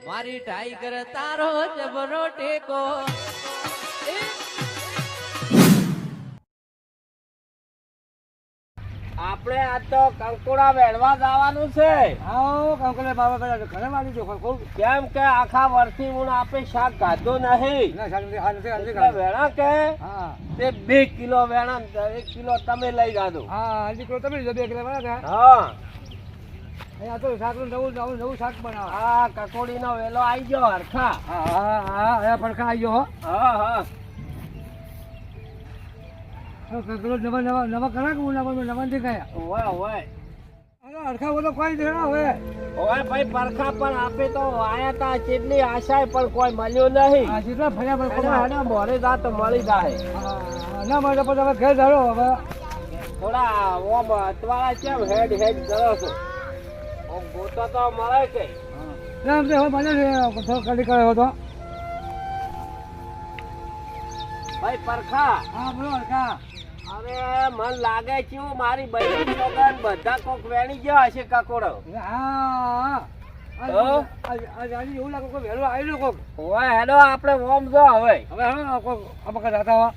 મારી ટાઈગર તારો જબરો ટેકો આપણે આજ તો કંકોડા વેળવા જવાનું છે. આવો કંકોડા બાબા પેલા ઘરે વાળી જો ખૂબ કેમ કે આખા વર્ષથી હું આપે શાક ખાધું નહીં. ના શાંતિ હાલતે એટલે વેણા કે હા તે 2 કિલો વેણા 1 કિલો તમે લઈ જાજો. હા હજી કરો તમે જ બે કિલો વાળા હા અહીંયા તો શાકનું નવું શાક બનાવો. આ કકોડીનો વેલો આવી ગયો હરખા. હા હા હા અહીંયા પડખા આવી ગયો હો. હા હા કંકોડો નવા કરા કે નવા દેખાયા ઓય ઓય હરખા બધો કોઈ દેણા હવે ઓય ભાઈ પરખા પણ આપે તો આયા તા કેટલી આશાય પણ કોઈ મળ્યું નહીં. હા જેટલા ફર્યા પર અને મોરે જા તો મળી જાય. ના મળે પછી હવે ઘેર ધારો હવે થોડા ઓમ અતવાળા કેમ હેડ કરો છો? ઓમ ગોતો તો મળે કે એમ તે હવે બને છે થોડો કડી કર્યો હતો. ભાઈ પરખા હા બોલો હરખા અરે મન લાગે છે મારી બહેની છોકરા બધા કોક વેણી ગયા હશે કકોડો. હા તો? આજે એવું લાગે કોઈ વહેલું આવેલું કોક ઓય હેડો આપણે ઓમ જો હવે હવે હા કોક આપણે જતા હો.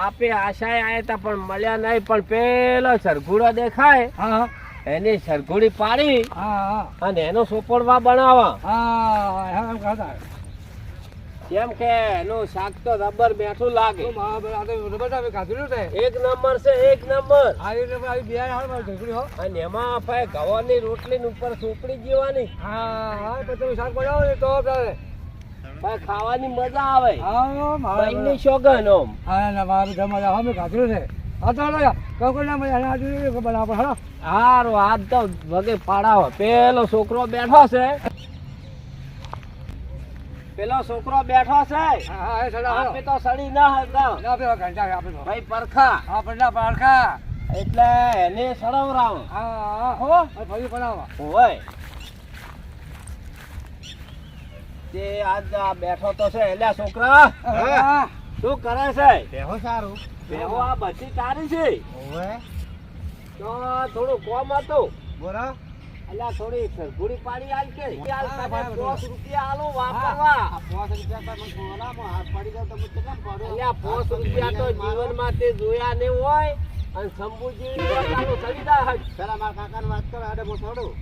આપે આશાએ આયા તા પણ મળ્યા નહીં. પણ પેલો સરઘુડો દેખાય હા એની સરઘુડી પાડી હા હા અને એનો સોપડવા બનાવવા. હા હા એમ કહેતા કેમ કે એનું શાક તો રબર બેઠું લાગે. ખાધું છે એક નંબર છે, એક નંબર. આવી બે હાલ મારી ઢોકળી હો. અને એમાં ભાઈ ગવાની રોટલી ઉપર સોપડી જેવાની હા હા પછી તમે શાક બનાવો ને તો ચાલે. ભાઈ ખાવાની મજા આવે. હા બહેનની સોગન ઓમ. હા ના મારું ઘરમાં જાવ અમે ખાધું છે. હા તો કંકોડ ના મજા આજે બનાવો હા હારું હાથ તો વગે પાડાવો. પેલો છોકરો બેઠો છે, પેલો છોકરો બેઠો છે. હા એ સડા આપે તો સડી ના હતા ના પેલા ઘંટા આપે તો ભાઈ પરખા હા પણ ના પાડખા એટલે એને સડવરાવ. હા હો ફરી બનાવો હોય તે આજ આ બેઠો તો છે. એલા છોકરા હા શું કરે છે? બેહો સારું બેહો આ બધી તારી છે. ઓવે તો થોડું કોમ હતું. બોલો અલ્યા થોડી સરઘુડી પાડી આલ કે આલ હા, તમે બરાબર. 5 રૂપિયા આલો વાપરવા. 5 રૂપિયા તો બોલામાં હાથ પડી જાવ તમે કેટલા પડો અલ્યા 5 રૂપિયા તો જીવનમાં તે જોયા ને હોય. અને શંભુજી પોતાનું સડી જાય. પેલા મારા કાકાને વાત કરો આડે હું થોડું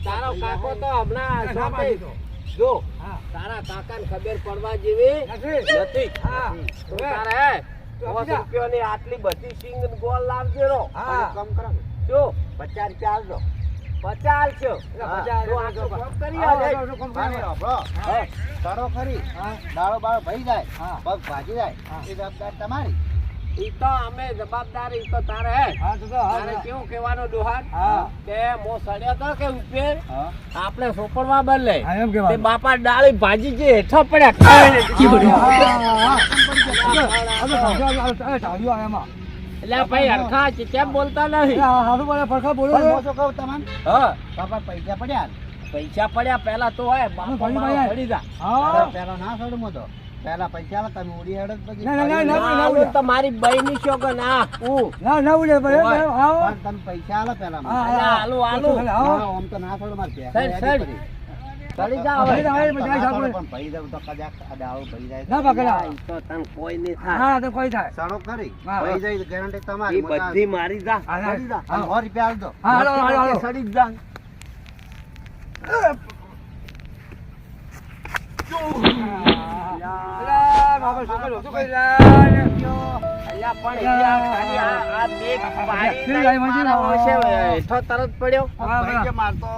તારો કાકો તો હમણાં ના જોતે પાડી દો. જો હા તારા કાકાને ખબર પડવા જેવી નથી. હા તો તારે હે 5 રૂપિયાની આટલી બધી સિંગ ગોળ લાવજે રો. હા કમ કરો જો 50 રૂપિયા આલજો. 50 આલજો. તો આટલું કામ કરી આલે. હા કરો ખરી હા દાળો બાળો ભરી જાય હા. પગ ભાજી જાય હા. એ જવાબદાર તમારી. ઈ તો અમે જવાબદારી ઈ તો તારે હે. હા તો તારે હા કેવું કહેવાનું ડોહાન હા કે મો સડ્યો તો કે ઉપર હા આપણે સોપડવા બદલે હા એમ તે કેવાનું બાપા ડાળી ભાજી જે હેઠો પડ્યા. એટલે ભાઈ હરખા છે, કેમ બોલતા નહીં? પણ હું શું કહું તમને હા બાપા પૈસા પડ્યા ને? પૈસા પડ્યા પેલા તો હોય બાપા ભરી મારો ભાઈ. પડી જા. પેલા ના છોડું તો પેલા પૈસા આલો તમે ઉડી હેડો જ પછી ના, ના, ના, ફરી ના. આનું તો મારી બહેની શોગન આ હું પણ તમે પૈસા આલો પેલા મને. અલા, આલુ આલુ ના, આમ તો ના છોડું મારે સર, પૈસા સર. યાદી પડી. ચડી જા ભરી હવે. જા. આમ તો ના જાય છોડું, આપણે. પણ ભરી દઉં તો કદાચ આ દાળો ભરી જાય. ના પકડા. ઈ તો તને કોઈ નહીં થાય. સડો ખરી હા. ભરી જાય ગેરંટી ઈ તમારી. બધી મારી જા. ભરી જા. અને 100 રૂપિયા આલજો. સડી જ જા. અલ્યા, પણ યાર, ખાલી આ બે પાડી કેવી લાઈ મજી ના મારા હશે, હેઠો તરત પડ્યો. ભાઈ કે માર તો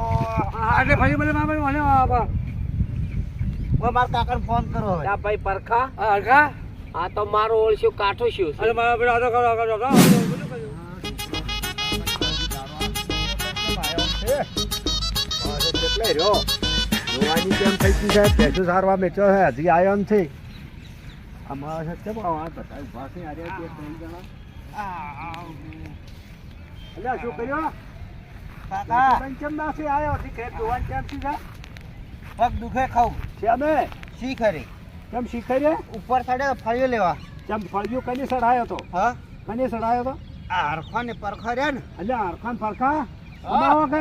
હવે મારા કાકાને ફોન કરો હવે. આ ભાઈ પરખા આ તો મારો ઓળશું કાઠું શું છે. કેટલે રહ્યો જોવાની કેમ થઈ ગઈ છે પેસો સારવા મેચો છે હજી આવ્યો નથી અમારા છે બધા ઉભા છે આરે બે ત્રણ જણા અલ્યા શું કર્યો કાકા પંચમ નાસી આવ્યો છે કે જોવાની કેમ થી છે પગ દુખે ખાવું છે અમે શી ખરી કેમ શીખાઈ રે ઉપર સાડે ફળિયો લેવા કેમ ફળિયો કની સડાયો તો હા કની સડાયો તો આ હરખા ને પરખા રહ્યા ને એટલે હરખા ને પરખા અમાવો કે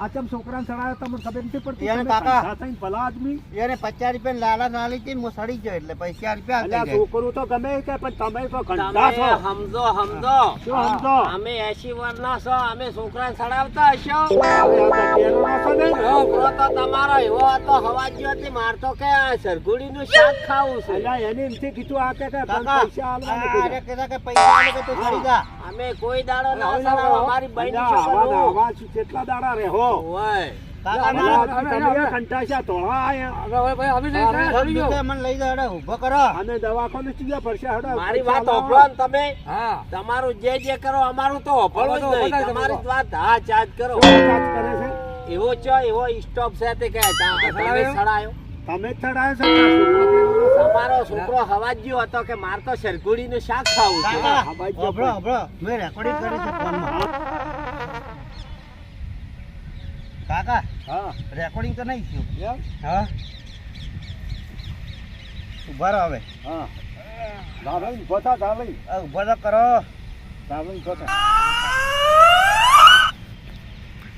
આ ચમ છોકરાને સડાયો તમને ખબર નથી પડતી યાર તમે કાકા. ધંધા થઈને ભલા આદમી એને 50 રૂપિયા લાલા નાલી હતી ને હું સડી ગયો એટલે 50 રૂપિયા અલ્યા આપી છોકરું તો ગમે એ કે પણ તમે તો તમે ઘંટા છો સમજો સમજો શું સમજો અમે 80 વર્ષના છો અમે છોકરાને સડાવતા હશો હવે આ તો કેરો ના છો ને છોકરો તો તમારો એવો હતો હવાજ્યો હતી માર તો કે આ સરગુડીનું શાક ખાવું છે અલ્યા એને એમથી કીધું આ કે પણ કાકા પૈસા આલવાને અરે કીધું. કીધા કે પૈસા આલે કે તું સડી જા અમે કોઈ દાડો ના અલ્યા, સડાવો અમારી બહેની છોકરો આવા કેટલા દાડા રહે હો ઓય કાકા અલ્યા, મારા તમે કંટાશા ધોળા આયા હવે ભાઈ અમે નહીં પગ સડી ગયો. દુખે મને લઈ જા હેડો ઊભો કરો અને દવાખાને ચીયા પડશે હડો મારી વાત હોભળો ને તમે હા તમારું જે કરો અમારું તો હોભળવું જ નહીં તમારી જ વાત હા ચાર્જ કરો ચાર્જ કરે છે એવો છો એવો સ્ટોપ છે તે કે તમે સડાયો તમે જ ચડાયો છો કે છોકરો તમારો છોકરો હવાજ્યો હતો કે માર તો સરગુડીનું શાક ખાવું છે કાકા હા, ભાઈ, હોભળો હોભળો મેં રેકોર્ડિંગ કરી છે ફોનમાં કાકા હા રેકોર્ડિંગ તો નહીં થયું એમ? હા ઉભા રહો હવે હા દાભાઈ ગોતા દાભાઈ આ ઉભા તો કરો દાભાઈ ગોતા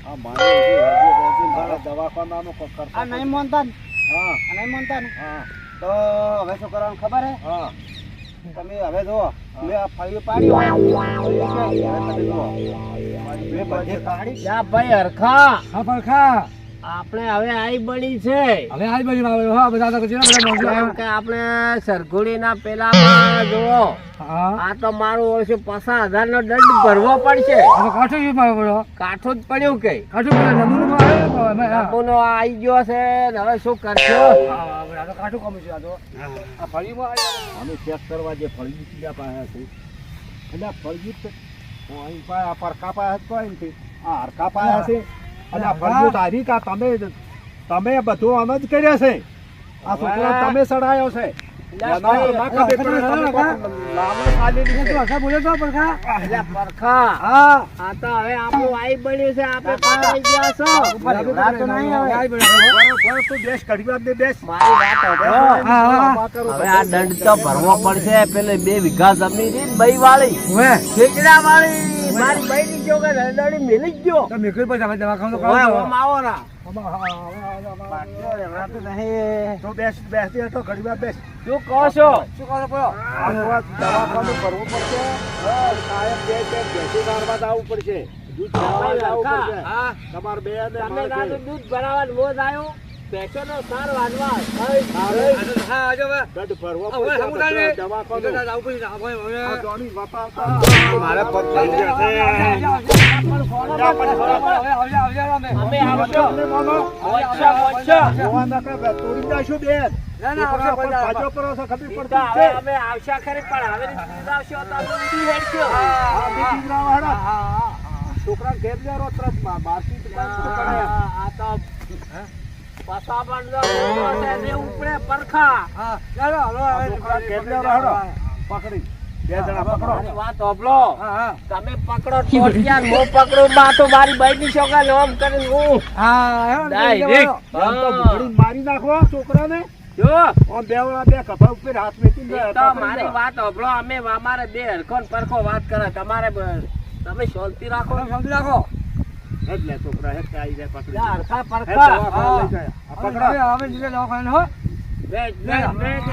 આ મારે દવાખાનાનો કરતા આ નહીં માનતા ને? હા આ નહીં માનતા ને? હા તો હવે શું કરવાનું ખબર હે હા તમે હવે જુઓ મેં આ ફળીઓ પાડી ફળીઓ છે, હવે તમે જુઓ મેં બધે કાઢી યા ભાઈ હરખા હા પરખા આપણે હવે આઈ બળી છે હવે આજ બાજુ આવે હા બધા તો કચરા બધા મોંઘું એમ આવે. કે આપણે સરગુડીના પેલામાં જુઓ હા આ તો મારું વર્ષે 50,000 નો દંડ ભરવો પડશે હવે કાઠું શું મારો પડો કાઠું જ પડ્યું કે કાઠું પેલા નમૂનો આવે હા નમૂનો આવી ગયો છે ને હવે શું કરશો આ તો કાઠું કમી છે આ તો આ ફળીમાં આવી અમે ચેક કરવા જે ફળજી ચીડા પાયા છે એટલે આ ફળજી તો અહીં પાયા આ પરકા પાયા જ કોઈ નથી આ હરકા પાયા છે અને આ ફળજી તારી કા તમે બધું આમ જ કર્યા છે આ છોકરા તમે સડાયો છે એના ના ખબર પડે તમે કોક લાવણ ખાલી તું હસા બોલે તો પરખા એટલે પરખા હા આ તો હવે આપણું આઈ બળ્યું છે આપણે પકડાઈ ગયા છો રાત તો નહીં આવે આઈ પડે બરોબર તું બેસ કઢી વાર દે બેસ મારી વાત સાંભળો. હવે આ દંડ તો ભરવો પડશે પેલે 2 વીઘા જમીન હતી ને બઈ વાળી હવે ખેકડા વાળી મારી બઈ ની જો કે રંડોળી મેલી જ ગયો તમે કોઈ પૈસા તમે દવાખાનું તો ઓય કરો ઓમ આવો ના તો બેસ બેસ દે તો ઘડી વાર બેસ શું કહો છો શું કરો પડો આ તો આ દવાખાનું કરવું પડશે કાયમ બે બેસી મારવા જવું પડશે દૂધ ભરાવા જવું પડશે હા તમારે બે ને તમે મારે રાતે બે. દૂધ ભરાવા રોજ આવ્યો પેશોનો સાર વાજવા હા આજે હવે દૂધ ભરવો હવે પડશે સમુદાય ને દવાખાનું. આવું પડશે હવે આ હવે જોની વપાવતા મારે પગ થઈ ગયા છે. અમે આવશો વચ્ચે વચ્ચે જોવા ના કે તોડી જાશું બેન. છોકરા પર ભાજો પર હશે, ખબર તો પડતી હવે છે. અમે આવશા ખરી પણ હવે દૂધ આવશો તો આપણે ઊંધી હેડશો આ બી ટીંગરા વાળા. છોકરાને ઘેર લેરો તરત મારથી જ બંધ કરાયા. આ તો પસા પણ જો મોટો છે ને ઉપડે પરખા છોકરાને ઘેર લેરો હાલો. પકડી બે જણા પકડો. મારી વાત હોભળો તમે પકડો ટોટિયા ને હું પકડું બા તો મારી બાઈની છોકરાને ઓમ કરીને હું ડાયરેક્ટ આમ તો ભૂખડીને મારી નાખો છોકરાને. જો આમ બે વાળા બે કપા ઉપર હાથ મેકીને એ તો મારી વાત હોભળો અમે અમારે બે હરખો ને પરખો વાત કરે તમારે તમે શાંતિ રાખો સમજી રાખો એટલે છોકરા હેઠ આવી જાય પકડી. જા હરખા હેઠ પરખા દવાખાને લઈ જાય. આ પકડો. હવે નીચે દવાખાને હો બેસ બેસ બેસ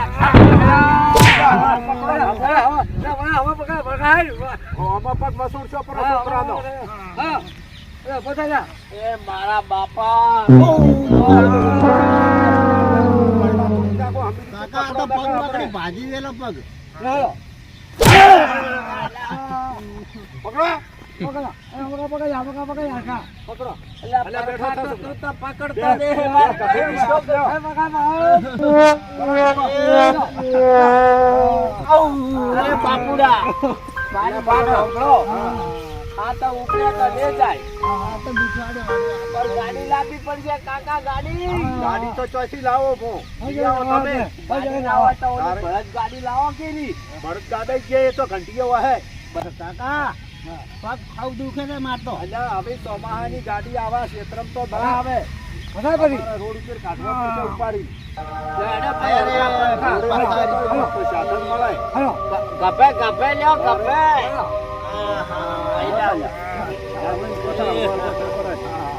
આમાં પગ મસૂરશો પર છોકરાનો. એ મારા બાપા કાકા આ તો પગ પકડી ભાજી વેલો પગ અલ્યા પરખા તો તું તો પકડતો બેસ, દે બેસ, મારા બેસ, ભાઈની છોકરો. અરે બાપુડા મારી વાત હોભળો આ તો ઉપરે તો લે જાય પણ ગાડી લાવવી પડશે કાકા ગાડી ગાડી તો ચોથી લાવો ભો. લાવો તમે. ગાડી લાવો તો ઓલી ભરત ગાડી લાવો કે નહીં ભરત દાદા જે એ તો ઘંટીઓ વહે. કાકા પગ ખાવ દુખે છે મારતો અલ્યા હવે ચોમાહાની ગાડી આવા ક્ષેત્રમ તો ના આવે. બધા કરી તમારા રોડ ઉપર કાઢવા પડશે ઉપાડી. કોઈ સાધન મળે. ગભે ગભે લ્યો ગભે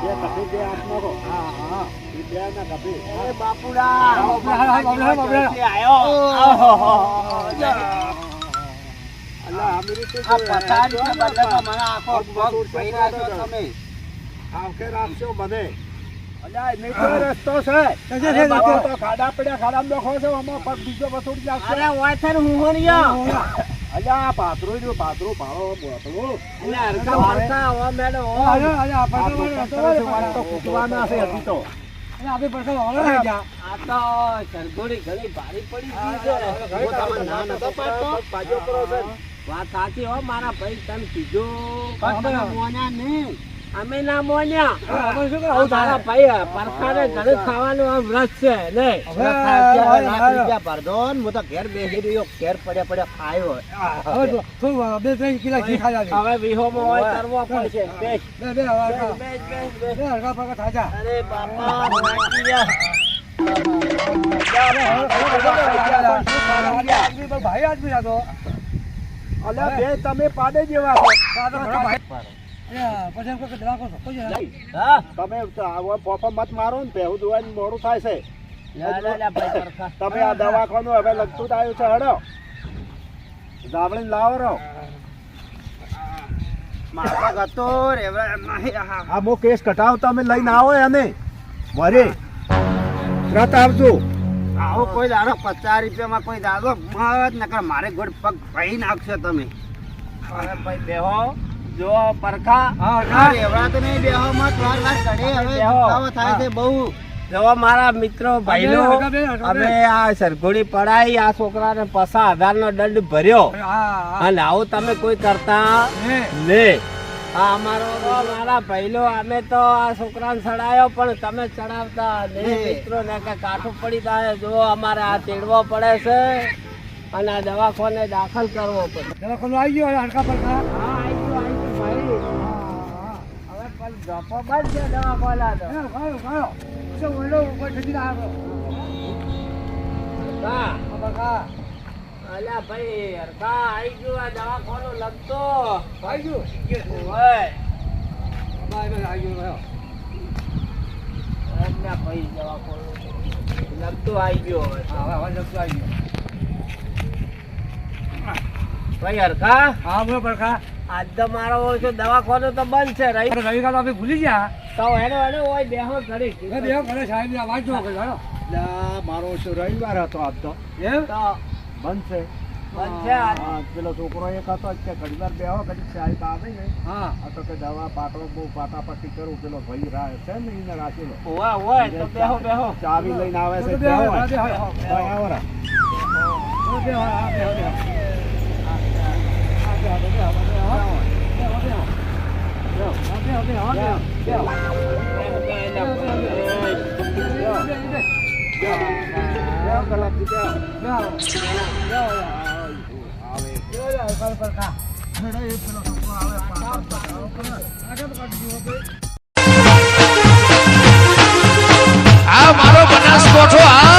બે તકલીફ બે હાથ નાખો. હા. એ બે ના કપી. એ બાપુડા બાપુડા. ક્યાંથી આયો આહો. અલ્લા આવી રીતે આ પથારી છે બદલે તો મને આખો પગ ભરી નાખ્યો તમે. આવકે રાખશો મને. અલ્યા એ નહીં તો રસ્તો છે. છે, બાપુ તો ખાડા પડ્યા ખાડામાં બેઠો છે આમાં પગ બીજો વસૂડી નાખશે. અરે વાથર હું હોનિયો અલ્યા પાતળું ભાડો બોતળું. એટલે હરખા હરખા હવા મેડો અરે અરે આ આ તો પડખા વાત તો કૂટવાના છે હજી તો. આપણે પડખા વાળો રહી ગયા આ તો સરગોડી ઘણી ભારી પડી ગઈ છે હું તમને ના નતો પાડતો બાજુ કરો છે. વાત સાચી હો મારા ભાઈ તમે કીધું હા, તમે હા. મોન્યા નહીં અમે ના મોન્યા અમે શું કરે આ આવું મારા થાય ભાઈ પરખાને ઘણું ખાવાનું આ વ્રત છે નહીં હવે હું તો ઘેર બેસી રહ્યો ઘેર પડ્યા ખાયો હવે તો થોડું 2-3 કિલો ઘી ખાઈ જાય હવે વિહોમાં હોય કરવો પડશે બેસ બે બેસ હરખા બેસ બેસ બેસ બે હરખા પડખા થાજા અરે બાપા થાકી ગયા. ભાઈ આદમી હતો અલ્યા બે તમે પાડે જેવા છો. પછી એમ કહે કે દવા કરો હા તમે આવો પોપા મત મારો ને પહેવું ધોવાનું મોડું થાય છે. લા લા લા ભાઈ પરખા તમે આ દવાખાનું હવે લગતું જ આવ્યું છે હડો જાવળીને લાવો રહો. આ મો કેસ કટાવ તમે લઈને આવો એને વરે તરત આવજો. આવો કોઈ દાડો 50 રૂપિયામાં કોઈ દાડો મત નકર મારે ગોળ પગ ભાઈ નાખશો તમે અરે ભાઈ બેહો જો પરખા એવડા તો નહીં બેહો મત વાર ઘડે હવે બેહો. દુખાવો થાય છે બહુ જો મારા મિત્રો ભાઈઓ અમે આ સરઘોડી પડાઈ આ છોકરાને 50,000 નો દંડ ભર્યો અને આવું તમે કોઈ કરતા ને આ અમારો મારા ભાઈલો અમે તો આ છોકરાને ચડાયો પણ તમે ચડાવતા ને મિત્રો ને કે કાઠું પડી જાય જો અમારે આ તેડવો પડે છે અને આ દવાખાને દાખલ કરવો પડે. દવાખાનું આવી ગયો હરખા પડખા હા આવી ગયો ભાઈ હવે પણ ધપો બંધ છે દવાખાના તો ખાયો શું ઓલો ઉપર ઠકી આવ્યો હા પડખા અલ્યા ભાઈ હરખા આવી ગયું આ દવાખાનું લગતો આવી ગયું ઓય આવી ગયો અલ્યા ભાઈ દવાખાનું લગતો આવી ગયો હવે હા હવે લગતું આવી ગયો ભાઈ હરખા હા બોલો પડખા આજ તો મારો ઓળખો દવાખાનું તો બંધ છે રહી રવિવાર આપણે ભૂલી ગયા તો એનો હોય બેહો ઘડી બે ઘરે સાહેબ વાંચો હાલો અલ્યા મારો શું રવિવાર હતો આજ તો એમ તો બંધ છે. બંધ છે આજ. હા, પેલો છોકરો એક હતો જ કે ઘડી વાર બેહો ઘડી સાહેબ આવે ને હા આ તો કે દવા પાટો બહુ પાટાપટ્ટી કરું પેલો ભાઈ છે ને એને રાખેલો હોય તો બેહો બેહો ચાવી લઈને આવે છે બેહો, બેહો. બેહો, બેહો. ભાઈ આવો રા. બેહો કલાકથી બેહો. આ મારો બનાસકોઠો આ